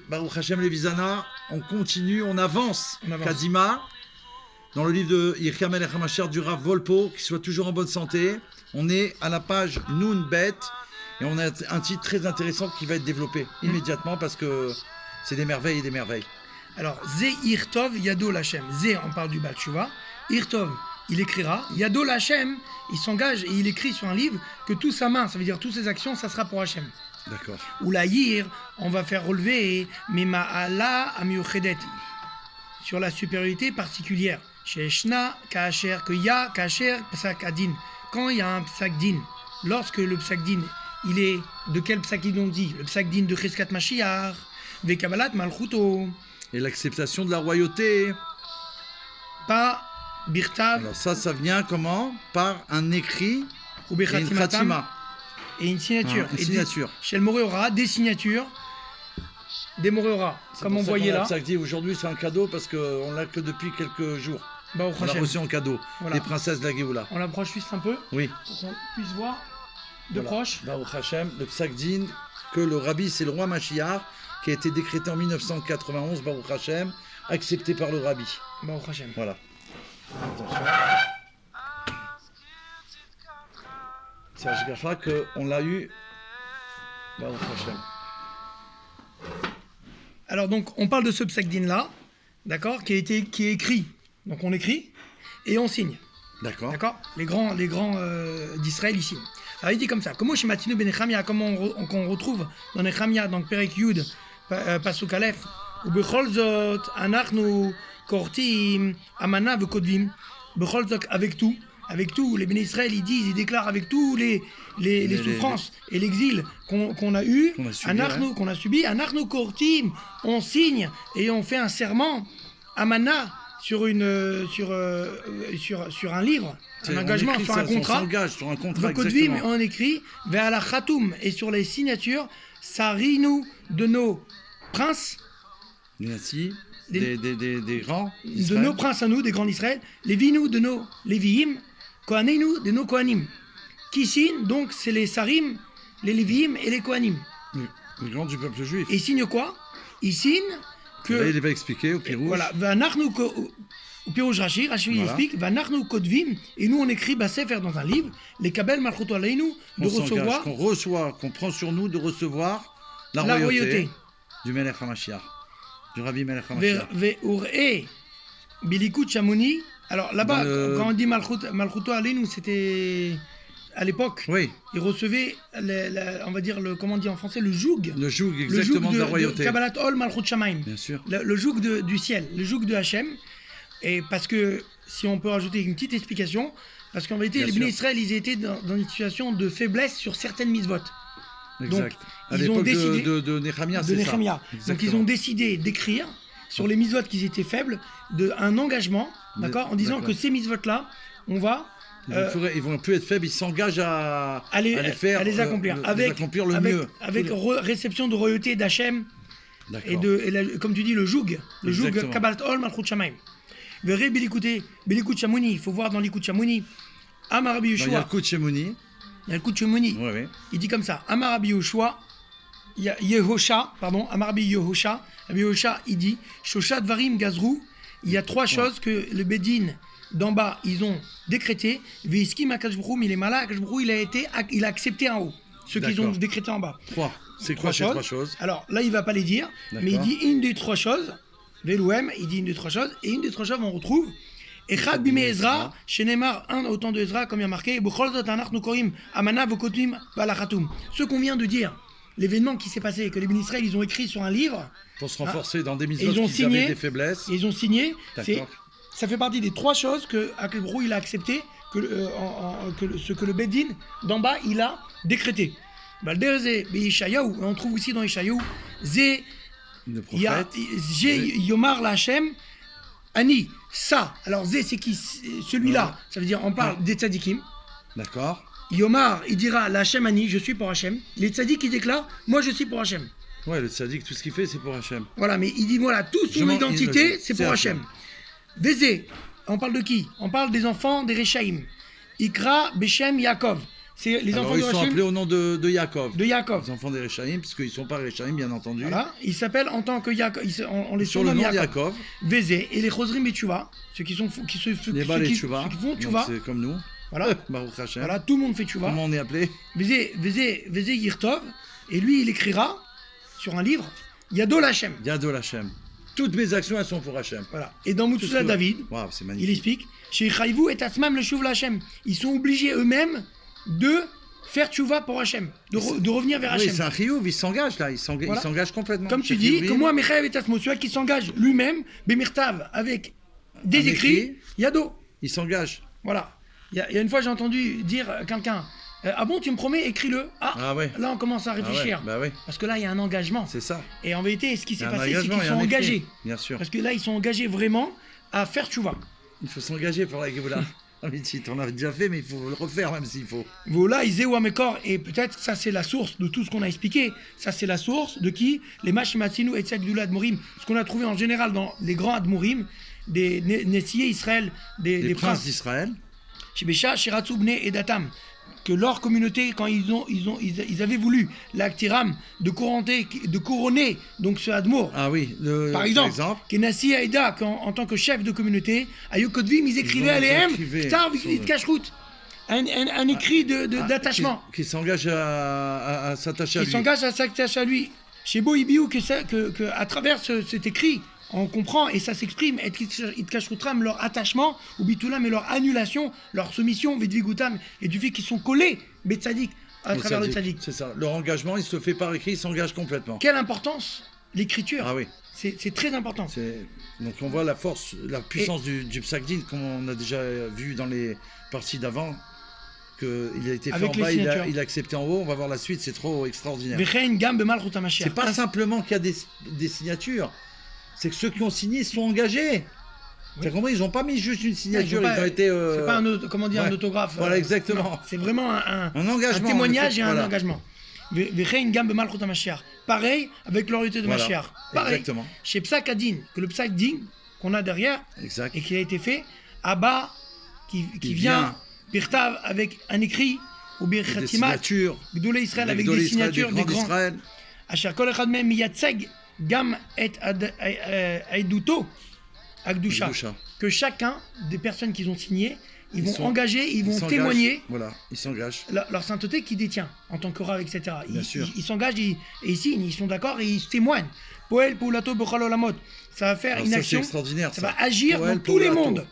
Baruch Hashem Levizana, on continue, on avance. Kadima, dans le livre de Yechia Melech HaMashiach du Rav Volpo, qu'il soit toujours en bonne santé. On est à la page Nun Bet, et on a un titre très intéressant qui va être développé immédiatement parce que c'est des merveilles et des merveilles. Alors, Ze Irtov Yado Lachem. Ze, on parle du Baal Tshuva. Irtov, il écrira. Yado Lachem, il s'engage et il écrit sur un livre que toute sa main, ça veut dire toutes ses actions, ça sera pour Hachem. D'accord. Ou la Yir, on va faire relever Mima'ala Amiuchedet, sur la supériorité particulière. Chez Shna, Kacher, que Ya, Kacher, Psak Adin. Quand il y a un Psak Din, lorsque le Psak Din, il est de quel Psak Din on dit? Le Psak Din de Cheskat Mashiach, Vekabalat Malchuto. Et l'acceptation de la royauté. Pas Birtav. Alors ça vient comment? Par un écrit Ou et une khatima. Et une signature. Une signature. Chez le Moréora, des signatures, des Moréora, comme on voyait là. Ça dit aujourd'hui c'est un cadeau parce qu'on l'a que depuis quelques jours. Bah, on l'a reçu en cadeau, voilà. Les princesses de la Géoula. On l'approche juste un peu, oui, pour qu'on puisse voir de proche. Baruch Hashem, le Psak Din, que le Rabbi, c'est le roi Mashiach, qui a été décrété en 1991, Baruch Hashem, accepté par le Rabbi. Baruch Hashem. Voilà. Attention. C'est Ashgacha qu'on l'a eu. Baruch Hashem. Alors donc, on parle de ce Psak Din là, d'accord, qui est écrit. Donc on écrit et on signe. D'accord. D'accord. Les grands d'Israël ici. Alors il dit comme ça. Comment chez Matinu ben Nechemia, comme on retrouve dans Nechemia, donc Perek Yud, Pasuk Aleph, ou Bechol Zot, Anachnu Kortim, Amana Vekodvim, Bechol Zot, avec tout, les béné Israël, ils disent, ils déclarent avec tous les souffrances et l'exil qu'on a eu, Anachnu, qu'on a subi, Anachnu Kortim, on signe et on fait un serment, Amana, sur un livre, un engagement, écrit, sur un contrat. On s'engage sur un contrat, exactement. On écrit vers la Khatoum et sur les signatures, Sarinu de nos princes, des grands, de nos princes à nous, des grands d'Israël, Lévinu de nos Léviim, Kohanenu de nos Kohanim. Qui signent, donc, c'est les Sarim, les Léviim et les Kohanim. Les grands du peuple juif. Et ils signent quoi? Ils signent que... Là, il va expliquer au Pirouge. Voilà, au Pirouge Rashi explique, Vanachnu Kodvim, et nous on écrit Sefer dans un livre, les Kabel Malchuto Aleinu, de recevoir. Qu'on prend sur nous de recevoir la royauté du Melech HaMashiach, du Rabbi Melech HaMashiach. Ve'ur'e Bilikut Shamouni, alors là-bas, quand on dit Malchuto Aleinu, c'était. À l'époque, oui. Ils recevaient, on va dire, comment on dit en français, le joug. Le joug, exactement, de la royauté. Kabbalat Ol Malchut Shamaim. Bien sûr. Le joug du ciel, le joug de Hachem. Et parce que, si on peut rajouter une petite explication, parce qu'en vérité, les béné Israël, ils étaient dans une situation de faiblesse sur certaines mitzvot. Exact. Donc, ils ont décidé. De Nehemia, c'est Nehemia. Donc, ils ont décidé d'écrire sur les mitzvot qui étaient faibles, un engagement, d'accord, en disant que ces mitzvot-là, on va. Ils vont plus être faibles, ils s'engagent à les faire, à les accomplir, avec mieux. Avec réception de royauté d'Hachem, et comme tu dis, le joug Kabbalat Ol Malchut Shamaim. Verrez Bilikut Shamouni, il faut voir dans l'Ikut Shamouni, Amar Rabbi Yoshua. Il y a le Kut Shamouni. Oui. Il dit comme ça, Amar Rabbi Yoshua, il y a Amar Rabbi Yehosha, il dit, Shosha Dvarim Gazrou, il y a trois choses que le Bédin d'en bas, ils ont décrété. Veiskim Akadosh Baruch Hu, il est malin, Akadosh Baruch Hu, il a accepté en haut. Ceux qu'ils ont décrété en bas. C'est quoi ces trois choses? Alors là, il ne va pas les dire, mais il dit une des trois choses. Velouem, il dit une des trois choses. Et une des trois choses, on retrouve. Echad bime Ezra, chez Neymar, un au temps de Ezra, comme il y a marqué. Amana Vokotim Balachatoum. Ce qu'on vient de dire, l'événement qui s'est passé, que les béné Israël, ils ont écrit sur un livre. Pour se renforcer dans des mitzvot qui avaient des faiblesses. Ils ont signé. Ça fait partie des trois choses que Akadosh Baruch Hu, il a accepté, ce que le Bédin d'en bas il a décrété. On trouve aussi dans Ishayahu, le prophète. Yomar la Hashem, Ani, ça. Alors Zé c'est qui? Celui-là, ça veut dire on parle des tzadikim. D'accord. Yomar, il dira la Hashem Ani, je suis pour Hashem. Les tzadik qui déclarent, moi je suis pour Hashem. Ouais, le tzadik, tout ce qu'il fait c'est pour Hashem. Voilà, mais il dit voilà, toute son identité c'est pour Hashem. Vézé, on parle de qui? On parle des enfants des Rechaïm. Ikra Beshem Yaakov. c'est les Alors, enfants ils de sont Hachem, appelés au nom de Yaakov. de Yaakov. Les enfants des Réchaïm, puisqu'ils ne sont pas Réchaïm, bien entendu. Voilà, ils s'appellent en tant que Yaakov, on les Sur le surnomme nom de Yaakov. Yaakov, Vézé, et les Chosrim et Tchouva, ceux qui sont qui se ceux les qui- Baal ceux et qui Tchouva. ceux qui font Donc, Tchouva. c'est comme nous. Voilà, Baruch Hashem. voilà, tout le monde fait Tchouva. Comment on est appelé? Vézé Yirtov, et lui il écrira sur un livre Yadol Hashem. Yadol Hashem. Toutes mes actions, elles sont pour Hashem. Voilà. Et dans Tout Moutzouza ce que- David, Waouh, c'est il magnifique. explique chez Chaïvou et Asmam le Shuv Hashem. Ils sont obligés eux-mêmes de faire Tchouva pour Hashem, de revenir vers Oui, Hashem. c'est un chiyuv, il s'engage là, il Voilà. s'engage complètement. Comme tu Chez dis, Chiyuvim, que moi, Mechaev et Asmo, celui qui s'engage lui-même, Bemirtav, avec des Un écrits, écrit. Yado. il s'engage. Voilà. Il y a une fois, j'ai entendu dire quelqu'un ah bon, tu me promets, écris-le. Ah ouais. Là, on commence à Ah ouais, réfléchir. bah ouais, Parce que là, il y a un engagement. c'est ça. Et en vérité, ce qui Il y s'est a un passé, c'est engagement qu'ils et sont un écrit, engagés. bien sûr. Parce que là, ils sont engagés vraiment à faire Tchouva. Il faut s'engager pour la Géoula. Ah, mais si, t'en as déjà fait, mais il faut le refaire même s'il faut. Voilà, Iséou Amekor, et peut-être ça c'est la source de tout ce qu'on a expliqué. Ça c'est la source de qui? Les Mashimatsinu et Tzadgdula Admorim. Ce qu'on a trouvé en général dans les grands Admorim, des Nessiers Israël, des Les princes princes. d'Israël, Shibesha, Shiratsu, Bne et Datam. Que leur communauté, quand ils avaient voulu l'Aktiram de couronner donc ce Admour, ah oui, par exemple, Kenassi Aïda, en tant que chef de communauté, à Yokotvim, ils écrivaient à l'EM, Ktar Kashrut, un écrit d'attachement, Qui s'engage à s'attacher à qui lui. s'engage à s'attacher à lui. Chez Boibiou, que à travers cet écrit, on comprend et ça s'exprime, et Kashrutram, leur attachement, ou Bitulam et leur annulation, leur soumission, Vedvigutam, et du fait qu'ils sont collés, Betzadik, à Au travers le tzaddik, Tzadik. c'est ça. Leur engagement, il se fait par écrit, il s'engage complètement. Quelle importance l'écriture, Ah oui. c'est très important. Donc on voit la force, la puissance du Psakdin, comme on a déjà vu dans les parties d'avant, qu'il a été fait Avec en les bas, signatures. il a accepté en haut. On va voir la suite, c'est trop extraordinaire. Vechein Gam Bemalchut HaMashiach. C'est pas simplement qu'il y a des signatures, c'est que ceux qui ont signé sont engagés. T'as compris, ils n'ont pas mis juste une signature, ils ont été. C'est pas un ouais. autographe. Voilà, exactement. Non, c'est vraiment un engagement. témoignage et un voilà. engagement. Vechein Gam Bemalchut HaMashiach. Pareil avec l'autorité de Voilà. Mashiach. Pareil. Exactement. Chez Psak Adin, que le Psak Din qu'on a derrière Exact. et qui a été fait, Abba qui vient Birtav avec un écrit ou Des Birchatimat, signatures. Gdoulé Israël avec Gdoulé des Israël, signatures des grands. d'Israël. Asher Kol Echad Mem Miyatzeg Gam et Aiduto Akdusha. Kedusha. Que chacun des personnes qu'ils ont signées, ils Ils vont sont- engager, ils vont s'engagent. témoigner Voilà, ils s'engagent. leur sainteté qu'ils détient en tant que Rav, etc. Bien sûr. Ils s'engagent et ils signent, ils sont d'accord et ils se témoignent. Poel Poulato Bechol Olamot. Ça va faire Alors une ça, c'est action, extraordinaire. ça va agir Poel, dans tous les Poulato. mondes.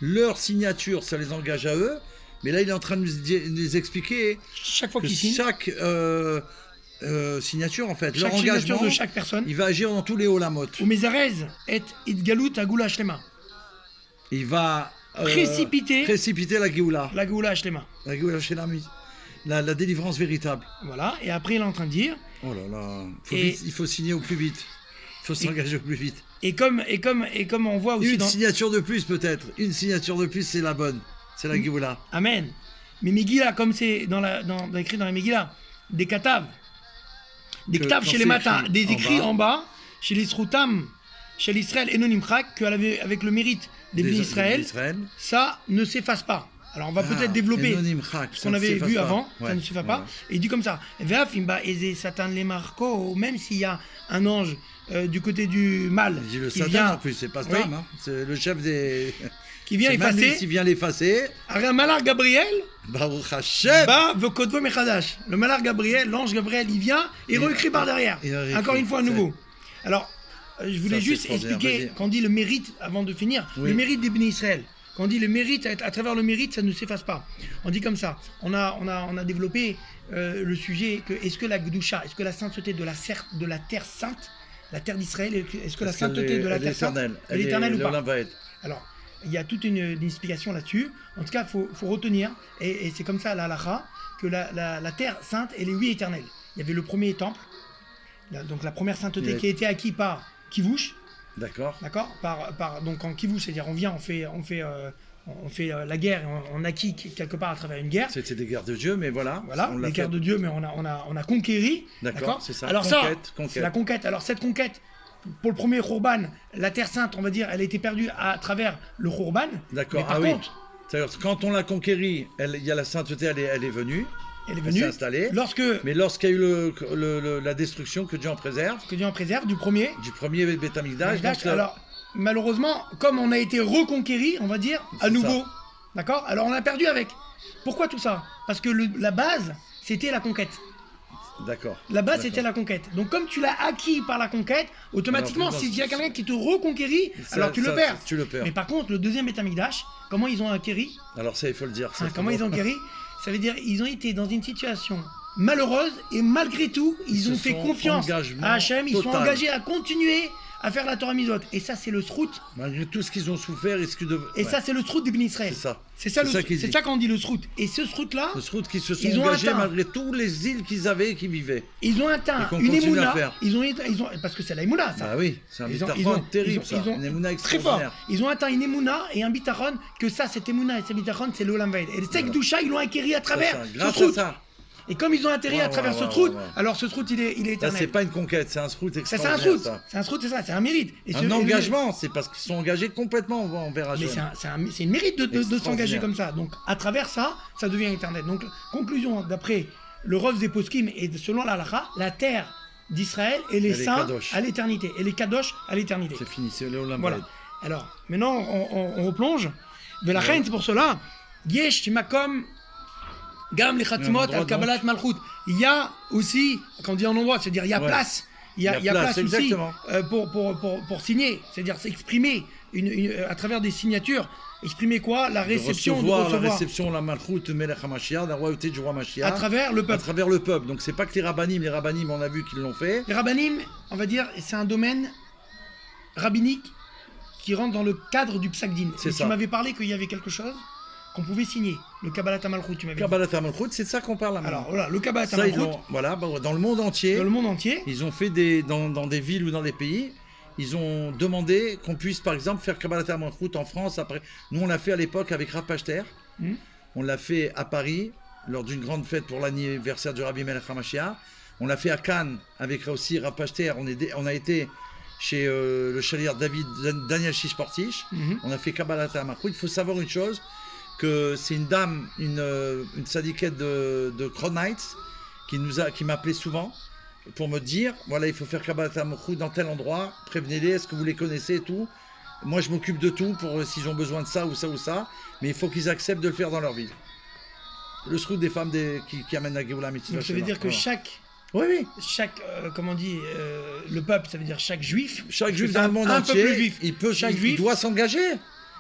Leur signature, ça les engage à eux. Mais là, il est en train de nous expliquer Chaque fois que qu'ils signent, chaque signature, en fait, leur chaque signature engagement, de chaque personne, il va agir dans tous les Olamot. ou Mezarez et Idgalut Agula Shlema. Il va Précipiter précipiter la Géoula. la Gula Shlema. La Géoula chez l'ami. La délivrance véritable. Voilà, et après il est en train de dire, Oh là là. Et- Il faut signer au plus vite. Il faut s'engager au plus vite. et comme on voit aussi Une dans... signature de plus, peut-être. Une signature de plus, c'est la bonne. C'est la Géoula. Amen. Mais Megillah, comme c'est écrit dans la Megillah, des katav, des Que ktav quand chez les c'est matins, écrit des en écrits bas. en bas, chez les Srutam, chez l'Israël et Nonimchak, qu'avec le mérite des Bnei Israël, ça ne s'efface pas. Alors on va peut-être développer ce qu'on avait vu avant, ça ne s'efface pas. Et il dit comme ça, Ve'afimba eze Satan les marco, même s'il y a un ange du côté du mal Il dit le qui Satan vient, en plus, c'est pas Oui. Stam, hein. C'est le chef des. qui vient C'est même lui effacer, qui vient l'effacer. un malach Gabriel, Baruch Hashem. bah, Vokodvo Mechadash. Le malach Gabriel, l'ange Gabriel, il vient et réécrit par derrière. il réécrit, Encore une fois à c'est- nouveau. Alors, je voulais Ça, c'est juste extraordinaire, expliquer, vas-y. quand on dit le mérite, avant de finir, Oui. le mérite des Bnei Israël. Quand on dit le mérite, à travers le mérite, ça ne s'efface pas. On dit comme ça. On a développé le sujet que est-ce que la Gdusha, est-ce que la sainteté de la terre sainte, la terre d'Israël, est-ce que la sainteté de la terre sainte, elle est éternelle ou pas? Alors, il y a toute une explication là-dessus. En tout cas, il faut retenir, et c'est comme ça la halakha, que la terre sainte, elle est oui éternelle. Il y avait le premier temple, donc la première sainteté Oui. qui a été acquise par Kivush, D'accord. d'accord, donc en Kivush, c'est-à-dire on vient, on fait la guerre, et on acquit quelque part à travers une guerre. C'était des guerres de Dieu, mais voilà. Voilà, on l'a les guerres fait. de Dieu, mais on a conquéri. D'accord, c'est ça. Alors Conquête, ça, c'est la conquête. Alors cette conquête, pour le premier Khurban, la Terre Sainte, on va dire, elle a été perdue à travers le Khurban. D'accord, Mais par ah oui. contre, C'est-à-dire que quand on l'a conquérie, il y a la sainteté, elle est venue, Elle est elle venue. s'est installée. Lorsque Mais lorsqu'il y a eu la destruction, que Dieu en préserve, que Dieu en préserve du premier. du premier Beth Amikdash, donc Alors, malheureusement, comme on a été reconquéri, on va dire, à C'est nouveau. ça. D'accord? Alors, on a perdu avec. Pourquoi tout ça? Parce que la base, c'était la conquête. d'accord. La base, D'accord. c'était la conquête. Donc, comme tu l'as acquis par la conquête, automatiquement, Alors, s'il y a quelqu'un qui te reconquérit, Ça- alors tu le ça, perds. Tu le perds. Mais par contre, le deuxième Beth Amikdash, comment ils ont acquéri? Alors ça, il faut le dire. ça, Comment faut- ils ont acquéri? Ça veut dire ils ont été dans une situation malheureuse et malgré tout, ils Se ont fait sont confiance engagement à Hachem, ils sont total. engagés à continuer à faire la Torah Mitzvot. Et ça, c'est le srout. Malgré tout ce qu'ils ont souffert, est-ce que Et ça, c'est le srout des Bnei Israël. c'est ça. C'est ça, qu'il c'est dit. ça qu'on dit le srout. Et ce srout-là, Le routes qui se sont Ils ont engagés atteint. malgré tous les îles qu'ils avaient et qu'ils vivaient. ils ont atteint Et qu'on une continue à émouna. faire. Ils ont, parce que c'est la émouna, ça. Bah oui, c'est un Ils ont- bitachon ils ont- terrible, ils ont- ça. ils ont- Une émouna Très fort. extraordinaire. Ils ont atteint une émouna et un bitaron que ça, cette émouna et ce bitaron, c'est l'Olam Vaed. Et le Tzek Doucha, ils l'ont acquéri à travers C'est ça. ce Grâce trou. à ça. Et comme ils ont atterri Ouais, à travers ouais, ce ouais, trou, ouais, ouais. alors ce trou, il est Là, éternel. c'est pas une conquête, c'est un route Ça, c'est un extraordinaire. trou. ça. C'est un trou, c'est ça, c'est un mérite. Et Un engagement, c'est parce qu'ils sont engagés complètement envers Mais Hachem. c'est une mérite de s'engager Extraordinaire. comme ça. Donc, à travers ça, ça devient éternel. Donc, conclusion, d'après le Rov des Poskim et selon la halakha, la terre d'Israël et les Elle est saints kadosh. à l'éternité. Et les kadosh à l'éternité. C'est fini, c'est le Olam Voilà. Vaed. Alors, maintenant, on replonge. Mais la reine, c'est pour cela. Yesh makom gam le chatzmot endroit, al kabbalat malchut. Il y a aussi, quand on dit un endroit, c'est-à-dire il y a Ouais. place. Il y a place aussi exactement. pour signer, c'est-à-dire s'exprimer à travers des signatures. Exprimer quoi? La réception, de la recevoir réception, la malchoute, Melech HaMashiach, la royauté du roi Mashiach. à travers le À peuple. travers le peuple. Donc c'est pas que les rabbinim, on a vu qu'ils l'ont fait. Les rabbinim, on va dire, c'est un domaine rabbinique qui rentre dans le cadre du psaq-din. C'est Et ça. tu m'avais parlé qu'il y avait quelque chose qu'on pouvait signer, le Kabbalat HaMalchut, tu m'avais dit. Kabbalat HaMalchut, c'est de ça qu'on parle là maintenant. Alors voilà, le Kabbalat Ça, ils HaMalchut, l'ont- voilà, bah, dans le monde entier, dans le monde entier, ils ont fait dans des villes ou dans des pays, ils ont demandé qu'on puisse par exemple faire Kabbalat HaMalchut en France. Après, nous on l'a fait à l'époque avec Rav Pachter. Hmm. On l'a fait à Paris lors d'une grande fête pour l'anniversaire du Rabbi Melech HaMashiach. On l'a fait à Cannes avec aussi Rav Pachter. On a été chez le chalier Daniel Shish-Portish. On a fait Kabbalat HaMalchut. Il faut savoir une chose, que c'est une dame, une sadiquette de Crown Heights qui m'appelait souvent pour me dire, voilà, il faut faire Kabbalat HaMalchut dans tel endroit, prévenez-les, est-ce que vous les connaissez et tout. Moi, je m'occupe de tout pour s'ils ont besoin de ça ou ça ou ça, mais il faut qu'ils acceptent de le faire dans leur ville. Le srout des femmes qui amènent la Géoula Mitzvah. donc ça veut dire que Voilà. chaque, Oui. comment on dit, le peuple, ça veut dire chaque juif, Chaque juif c'est dans un- le monde un entier, peuple juif. il juif. doit s'engager.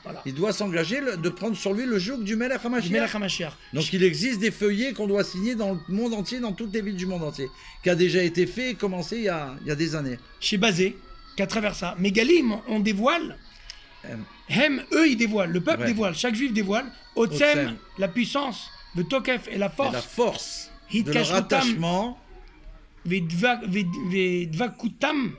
Voilà. Il doit s'engager de prendre sur lui le joug du Melech Du HaMashiach. Melech HaMashiach. Donc il existe des feuillets qu'on doit signer dans le monde entier, dans toutes les villes du monde entier, qui a déjà été fait et commencé il y a des années. Chez Bazé, qu'à travers ça. Mais Galim, on dévoile. Hem, eux, ils dévoilent. Le peuple Ouais. dévoile. Chaque juif dévoile. Otsem, Otsem. la puissance, le Tokef et la Et force. la force de leur Hitkashrutam. attachement, Vedvakutam,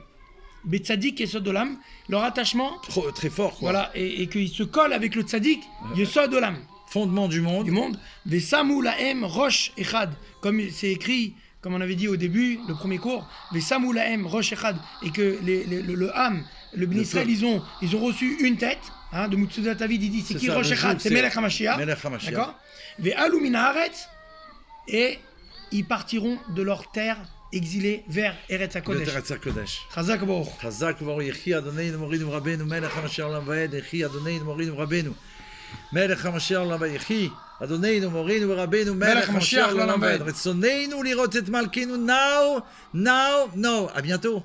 Betzadik et Sodolam. Leur attachement, très fort, quoi. voilà, et qu'ils se collent avec le Tzadik, Yesodolam, Fondement du monde. du monde. Vesamu lahem Rosh Echad. Comme c'est écrit, comme on avait dit au début, le premier cours, Vesamu lahem Rosh Echad. Et que le Ham, le Bnei Le Israël, peuple. ils ont reçu une tête. Hein, de Mutsudat David, il dit c'est C'est qui ça, Rosh le Echad? joug, C'est c'est Melech HaMashiach. Melech HaMashiach. D'accord? Ve'alu min haaretz. Et ils partiront de leur terre exilés vers Eretz Le HaKodesh. Teretz HaKodesh. Chazak Baruch. חזק וברוך יחי אדוננו מורינו ורבנו מלך המשיח לעולם ועד יחי אדוננו מורינו ורבנו מלך המשיח לעולם ועד יחי אדוננו מורינו ורבנו מלך המשיח לעולם ועד רצוננו לראות את מלכנו now à bientôt